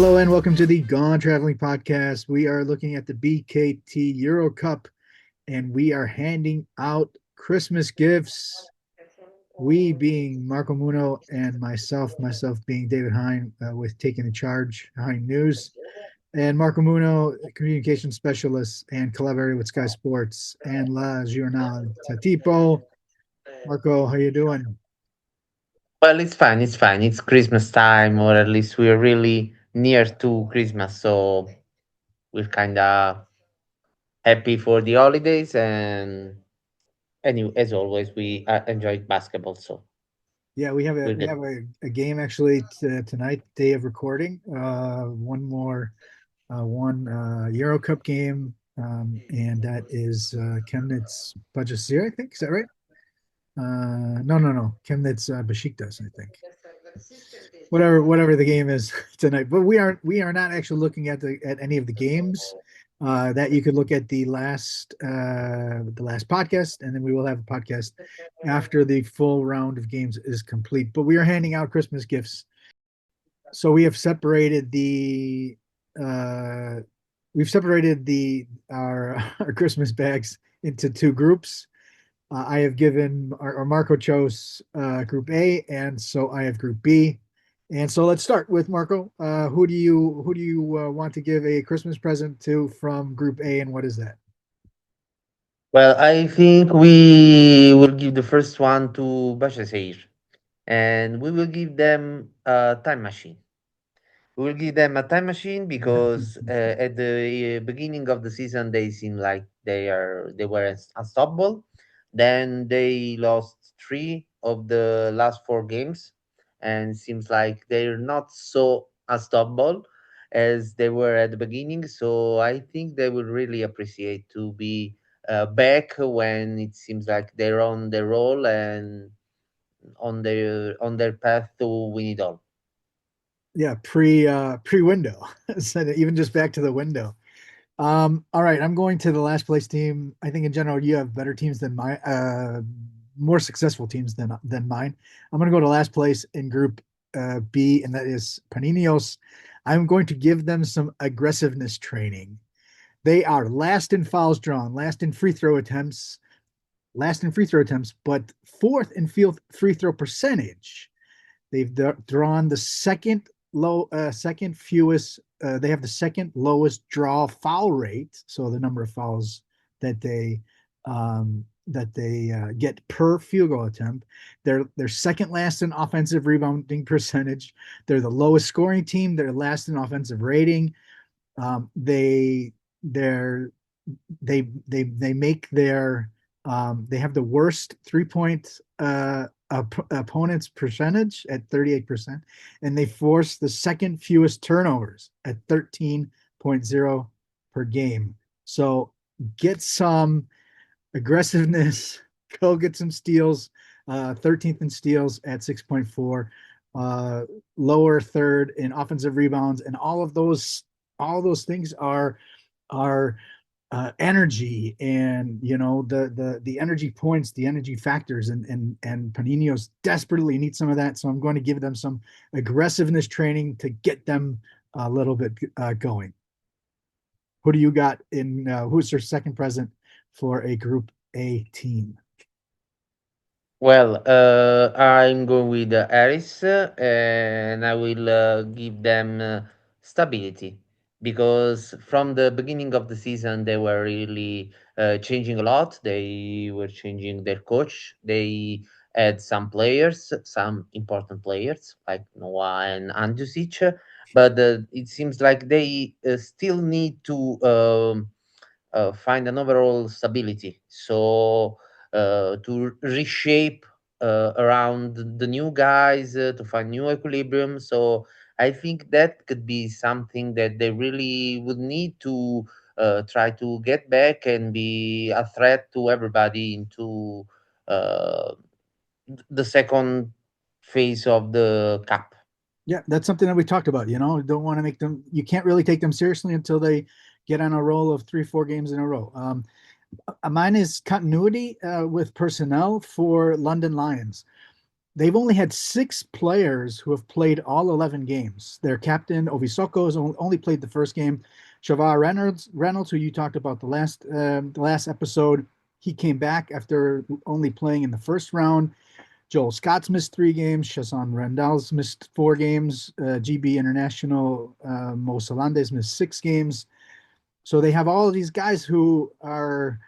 Hello and welcome to the Gone Traveling Podcast. We are looking at the BKT EuroCup and we are handing out Christmas gifts. We being Marco Munno and myself being David Hein with Taking the Charge, Hein News, and Marco Munno, communication specialist and collaborator with Sky Sports and La Giornale Tatipo. Marco, how you doing? Well, it's fine. It's fine. It's Christmas time, or at least we're really near to Christmas, so we're kind of happy for the holidays. And anyway, as always, we enjoy basketball, so Yeah, we have a we're we good. have a game actually tonight, day of recording. One Euro Cup game, and that is Chemnitz Bahcesehir, I think. Is that right? No. Chemnitz Besiktas, I think. Whatever the game is tonight. But we are not actually looking at any of the games. That you could look at the last podcast, and then we will have a podcast after the full round of games is complete. But we are handing out Christmas gifts, so we have separated the uh, we've separated the our our Christmas bags into two groups. I have given or Marco chose Group A, and so I have Group B. And so let's start with Marco. Who do you want to give a Christmas present to from Group A, and what is that? Well, I think we will give the first one to Bahcesehir, and we will give them a time machine. We will give them a time machine because at the beginning of the season they seem like they were unstoppable. Then they lost three of the last four games, and seems like they're not so unstoppable as they were at the beginning. So I think they would really appreciate to be back when it seems like they're on their roll and on their path to win it all. Yeah, pre window. So even just back to the window. All right, I'm going to the last place team. I think in general you have better teams than mine, more successful teams than mine. I'm going to go to last place in Group B, and that is Panionios. I'm going to give them some aggressiveness training. They are last in fouls drawn, last in free throw attempts, but fourth in field free throw percentage. They've drawn the second fewest. They have the second lowest draw foul rate, so the number of fouls that they get per field goal attempt. They're second last in offensive rebounding percentage. They're the lowest scoring team. They're last in offensive rating. They they're they make their they have the worst 3 point opponents percentage at 38%, and they force the second fewest turnovers at 13.0 per game. So get some aggressiveness, go get some steals. 13th in steals at 6.4, lower third in offensive rebounds, and all those things are energy, and the energy points, the energy factors, and Paninos desperately need some of that. So I'm going to give them some aggressiveness training to get them a little bit going. Who do you got in? Who's your second present for a Group A team? Well, I'm going with Aris, and I will give them stability because from the beginning of the season they were really changing a lot. They were changing their coach. They had some players, some important players like Noah and Andjusic, but it seems like they still need to find an overall stability. So to reshape around the new guys, to find new equilibrium. So I think that could be something that they really would need to try to get back and be a threat to everybody into uh, the second phase of the cup. Yeah, that's something that we talked about. Don't want to make them. You can't really take them seriously until they get on a roll of 3-4 games in a row. Mine is continuity with personnel for London Lions. they've only had 6 players who have played all 11 games. Their captain Ovisoko has only played the first game. Shavar Reynolds, who you talked about the last episode, he came back after only playing in the first round. Joel Scott's missed 3 games. Shazan Randall's missed 4 games. GB International Mo Salande's missed 6 games. So they have all of these guys who aren't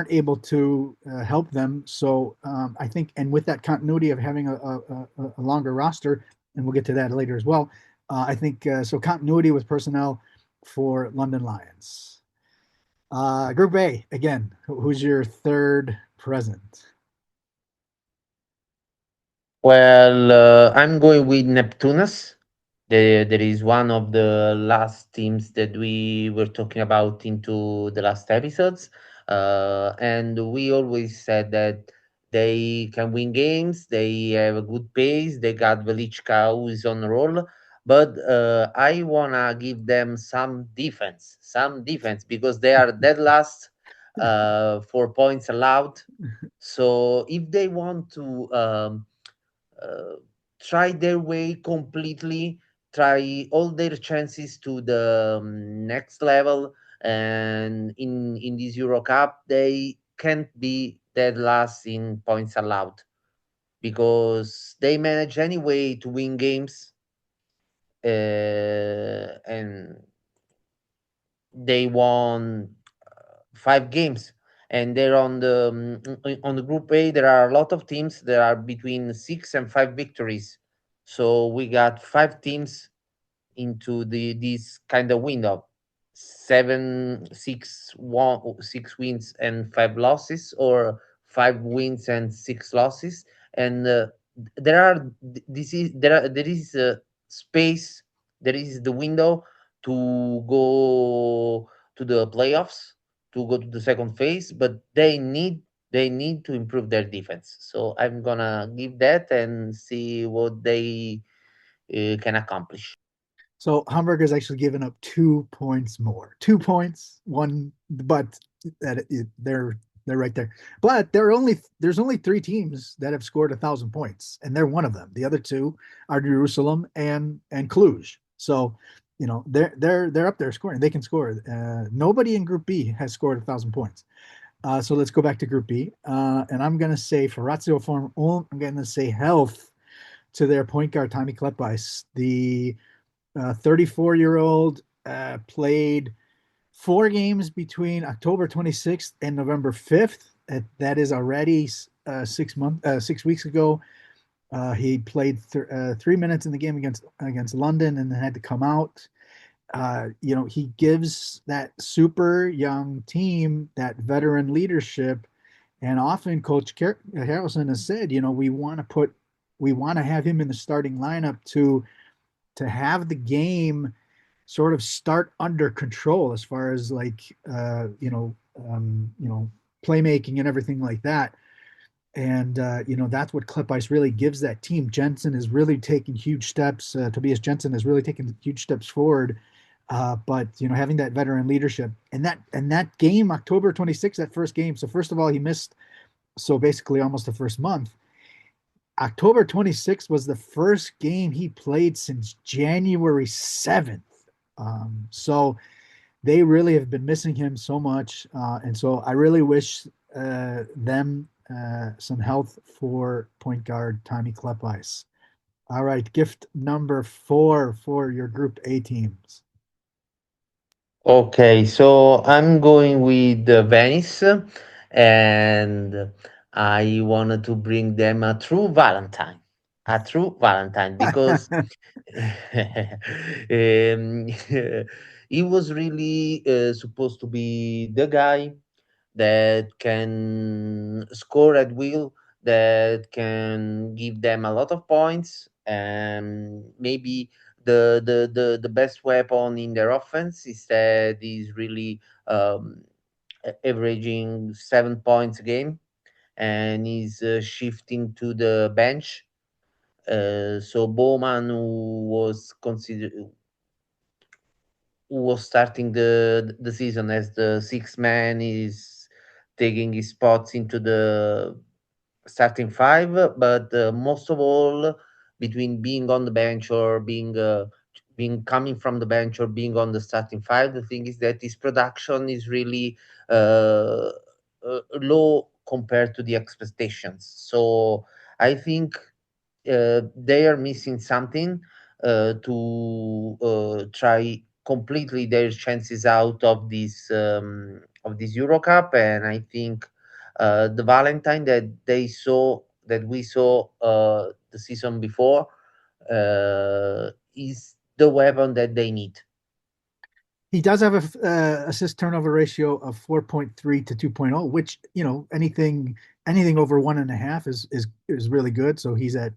able to help them. So I think, and with that continuity of having a longer roster, and we'll get to that later as well. I think so. Continuity with personnel for London Lions. Group A again. Who's your third present? Well, I'm going with Neptunas. There is one of the last teams that we were talking about into the last episodes. And we always said that they can win games, they have a good pace, they got Velichka who is on a roll. But I want to give them some defense because they are dead last, 4 points allowed. So if they want to uh, try their way completely, try all their chances to the next level. And in this Euro Cup, they can't be dead last in points allowed because they manage anyway to win games, and they won 5 games, and they're on the group A. There are a lot of teams that are between 6 and 5 victories, so we got 5 teams into this kind of window: 6 wins and 5 losses, or 5 wins and 6 losses. And there is space, there is the window to go to the playoffs, to go to the second phase, but they need to improve their defense. So I'm gonna give that and see what they can accomplish. So Hamburg has actually given up 2 points more. 2 points, one, but they're right there. But there's only 3 teams that have scored 1,000 points, and they're one of them. The other two are Jerusalem and Cluj. So they're up there scoring. They can score. Nobody in Group B has scored 1,000 points. So let's go back to Group B, and I'm gonna say for ratiopharm, I'm gonna say health to their point guard Tommy Klepais. The 34-year-old played 4 games between October 26th and November 5th. That is already 6 weeks ago. He played 3 minutes in the game against London and then had to come out. He gives that super young team that veteran leadership, and often Coach Harrelson has said, we want to have him in the starting lineup to have the game sort of start under control as far as like playmaking and everything like that. And that's what Clip Ice really gives that team. Jensen is really taking huge steps. Tobias Jensen has really taken huge steps forward. But having that veteran leadership and that game, October 26th, that first game. So first of all, he missed basically almost the first month. October 26th was the first game he played since January 7th. So they really have been missing him so much. And so I really wish them some health for point guard Tommy Klepis. All right, gift number 4 for your Group A teams. Okay, so I'm going with Venice, and I wanted to bring them a true Valentine, because he was really supposed to be the guy that can score at will, that can give them a lot of points, and maybe the best weapon in their offense instead is really averaging 7 points a game, and is shifting to the bench. So Bowman, who was starting the season as the sixth man, is taking his spots into the starting five, but most of all, between being on the bench or being coming from the bench or being on the starting five, the thing is that his production is really uh, low compared to the expectations. So I think they are missing something to try completely their chances out of this EuroCup, and I think the Valentine that we saw the season before is the weapon that they need. He does have a assist turnover ratio of 4.3 to 2.0, which, anything over 1.5 is really good. So he's at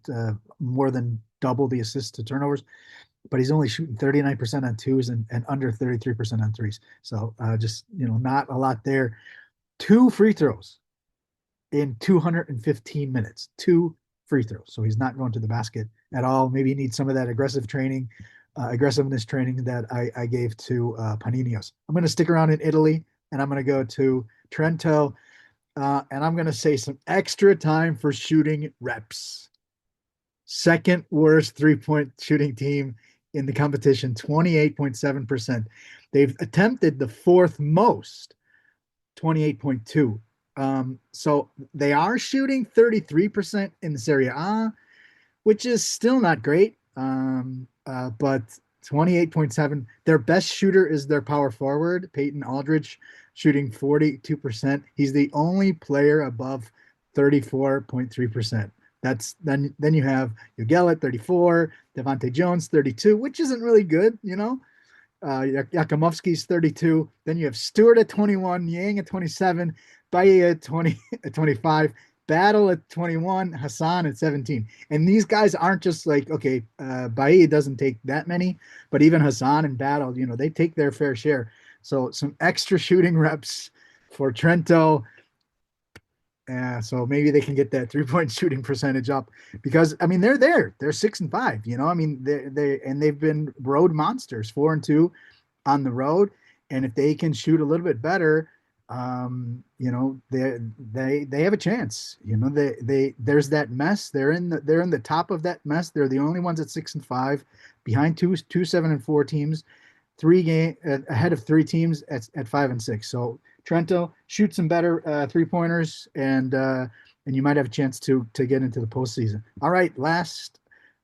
more than double the assists to turnovers, but he's only shooting 39% on twos and under 33% on threes. So just, not a lot there. Two free throws in 215 minutes, two free throws. So he's not going to the basket at all. Maybe he needs some of that aggressiveness training that I gave to Panionios. I'm going to stick around in Italy, and I'm going to go to Trento, and I'm going to say some extra time for shooting reps. Second worst 3-point shooting team in the competition, 28.7%. They've attempted the fourth most, 28.2. So they are shooting 33% in the Serie A, which is still not great. But 28.7. Their best shooter is their power forward, Peyton Aldridge, shooting 42%. He's the only player above 34.3%. That's then you have Ugel at 34, Devontae Jones 32, which isn't really good, Yakimovsky's 32. Then you have Stewart at 21, Yang at 27, Baye at 20 at 25, Battle at 21, Hassan at 17. And these guys aren't just like, okay, Baye doesn't take that many, but even Hassan and Battle, they take their fair share. So some extra shooting reps for Trento. So maybe they can get that 3-point shooting percentage up, because I mean they're there. They're 6-5. I mean they've been road monsters, 4-2 on the road, and if they can shoot a little bit better, they have a chance. There's that mess. They're in the top of that mess. They're the only ones at 6-5, behind two 7-4 teams, ahead of three teams at 5-6. So Trento, shoot some better 3-pointers, and you might have a chance to get into the postseason. All right, last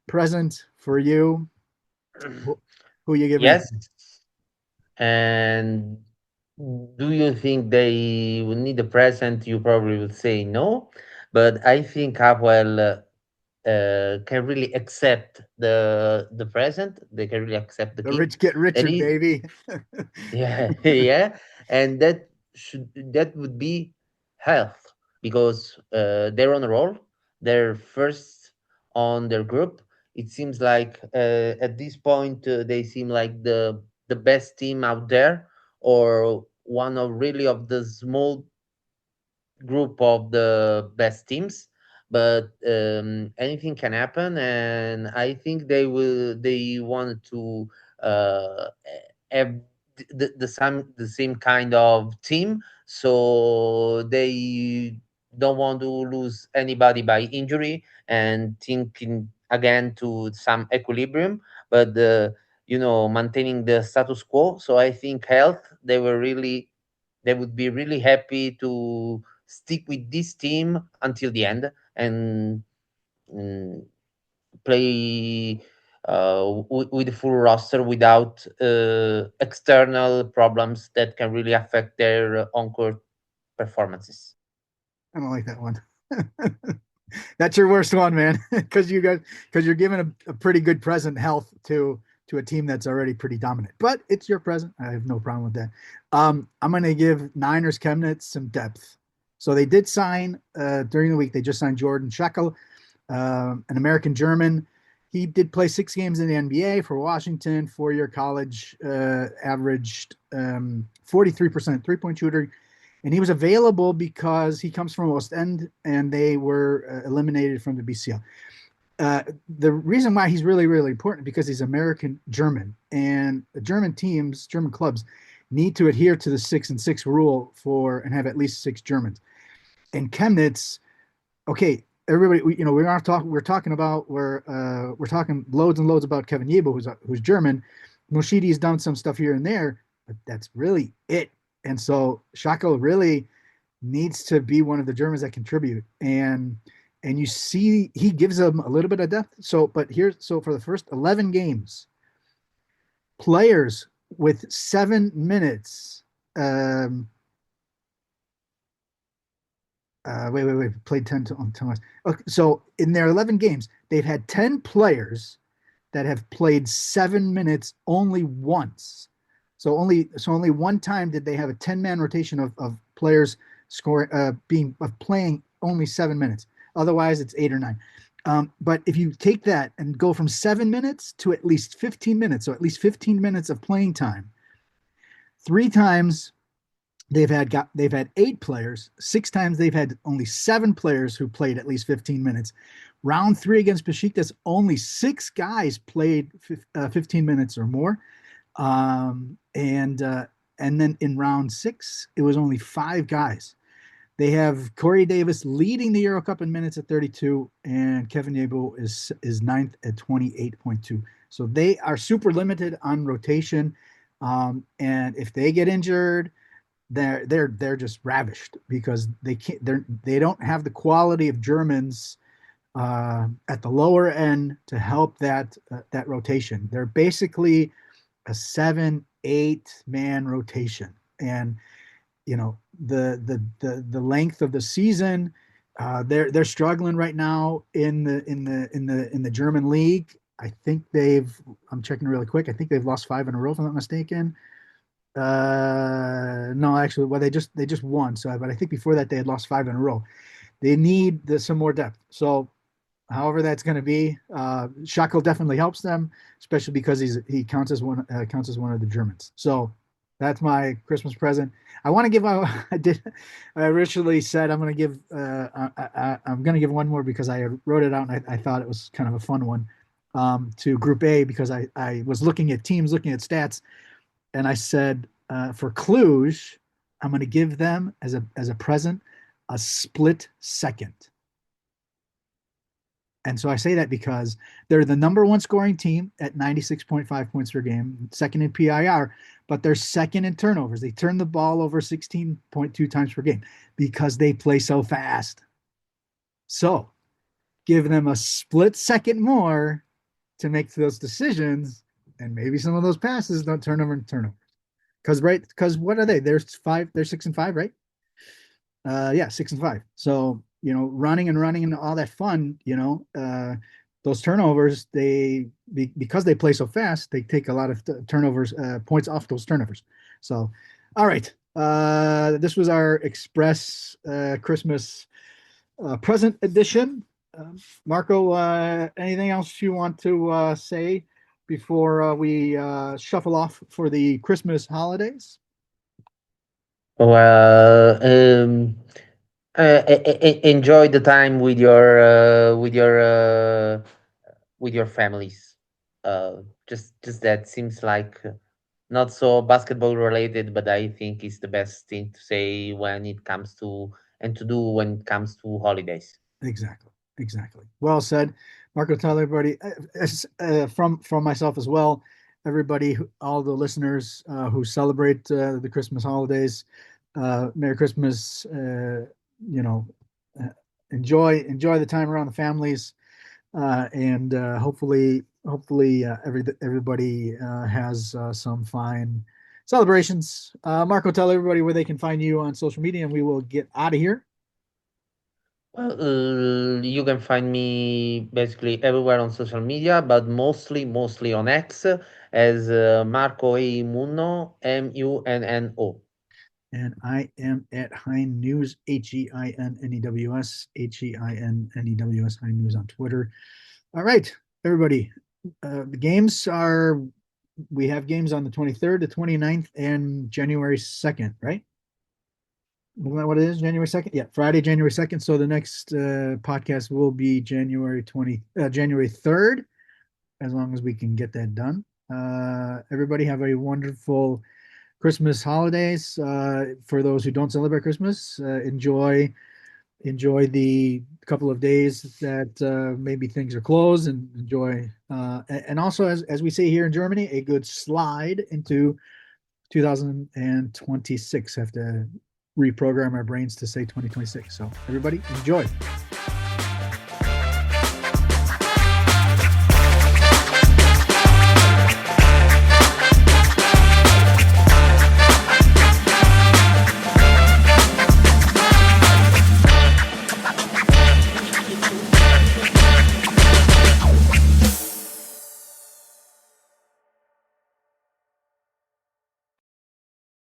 present for you. Who you giving it Yes, to? and do you think they will need a present? You probably would say no, but I think Hapoel can really accept the present. They can really accept the The gift. rich get That richer, is, baby. yeah, yeah, and that would be health, because they're on a roll. They're first on their group. It seems like at this point they seem like the best team out there, or one of really of the small group of the best teams. But anything can happen, and I think they want to have the same kind of team, so they don't want to lose anybody by injury, and thinking again to some equilibrium, but maintaining the status quo. So I think health, they would be really happy to stick with this team until the end, and mm, play with the full roster without external problems that can really affect their on-court performances. I don't like that one. That's your worst one, man. Because you're giving a pretty good present health to a team that's already pretty dominant. But it's your present. I have no problem with that. I'm going to give Niners Chemnitz some depth. So they did sign during the week. They just signed Jordan Shekel, an American German. He did play 6 games in the NBA for Washington, 4-year college, averaged 43% 3-point shooter, and he was available because he comes from Ostend and they were eliminated from the BCL. The reason why he's really, really important because he's American German, and German teams, German clubs, need to adhere to the 6-6 rule and have at least 6 Germans. And Chemnitz okay, everybody, we aren't talking. We're talking loads and loads about Kevin Yebo, who's German. Moshidi's done some stuff here and there, but that's really it. And so Shako really needs to be one of the Germans that contribute. And you see, he gives them a little bit of depth. So for the first 11 games, players with 7 minutes. Um, wait. Played 10 on 10. Okay, so in their 11 games, they've had 10 players that have played 7 minutes only once. So only one time did they have a 10-man rotation of players scoring playing only 7 minutes. Otherwise, it's 8 or 9. But if you take that and go from 7 minutes to at least 15 minutes, so at least 15 minutes of playing time, three times they've had 8 players. 6 times they've had only 7 players who played at least 15 minutes. Round 3 against Besiktas, only 6 guys played 15 minutes or more. And then in round 6, it was only 5 guys. They have Corey Davis leading the EuroCup in minutes at 32, and Kevin Yebo is ninth at 28.2. So they are super limited on rotation. And if they get injured, they're just ravished because they don't have the quality of Germans at the lower end to help that rotation. They're basically a 7-8 man rotation, and the length of the season. They're struggling right now in the German league. I think I'm checking really quick. I think they've lost 5 in a row, if I'm not mistaken. No, actually, well, they just won. So, but I think before that they had lost 5 in a row. They need some more depth. So, however that's going to be, Shackle definitely helps them, especially because he counts as one of the Germans. So, that's my Christmas present. I want to give. I originally said I'm going to give. I'm going to give one more because I wrote it out and I thought it was kind of a fun one. To Group A because I was looking at teams, looking at stats, and I said for Cluj, I'm going to give them as a present a split second. And so I say that because they're the number one scoring team at 96.5 points per game, second in PIR, but they're second in turnovers. They turn the ball over 16.2 times per game because they play so fast. So give them a split second more to make those decisions, and maybe some of those passes don't turn over and turnovers. Because what are they? They're 6-5, right? Yeah, 6-5. So running and all that fun. Those turnovers, because they play so fast, they take a lot of turnovers, points off those turnovers. So, all right. This was our Express Christmas present edition. Marco, anything else you want to say before we shuffle off for the Christmas holidays? Well, enjoy the time with your families. Just that seems like not so basketball related, but I think it's the best thing to say when it comes to and to do when it comes to holidays. Exactly. Exactly. Well said. Marco, tell everybody from myself as well, everybody, all the listeners who celebrate the Christmas holidays, Merry Christmas. You know, uh, enjoy the time around the families, and hopefully everybody has some fine celebrations. Marco, tell everybody where they can find you on social media, and we will get out of here. Well, you can find me basically everywhere on social media, but mostly on X as Marco A Munno Munno. And I am at Hein News, HeinNews, Hein News on Twitter. All right, everybody. We have games on the 23rd, the 29th, and January 2nd, right? Isn't that what it is? January 2nd? Yeah, Friday, January 2nd. So the next podcast will be January 3rd, as long as we can get that done. Everybody have a wonderful Christmas holidays. For those who don't celebrate Christmas, enjoy enjoy the couple of days that maybe things are closed, and enjoy and also, as we say here in Germany, a good slide into 2026. Have to reprogram our brains to say 2026. So everybody enjoy.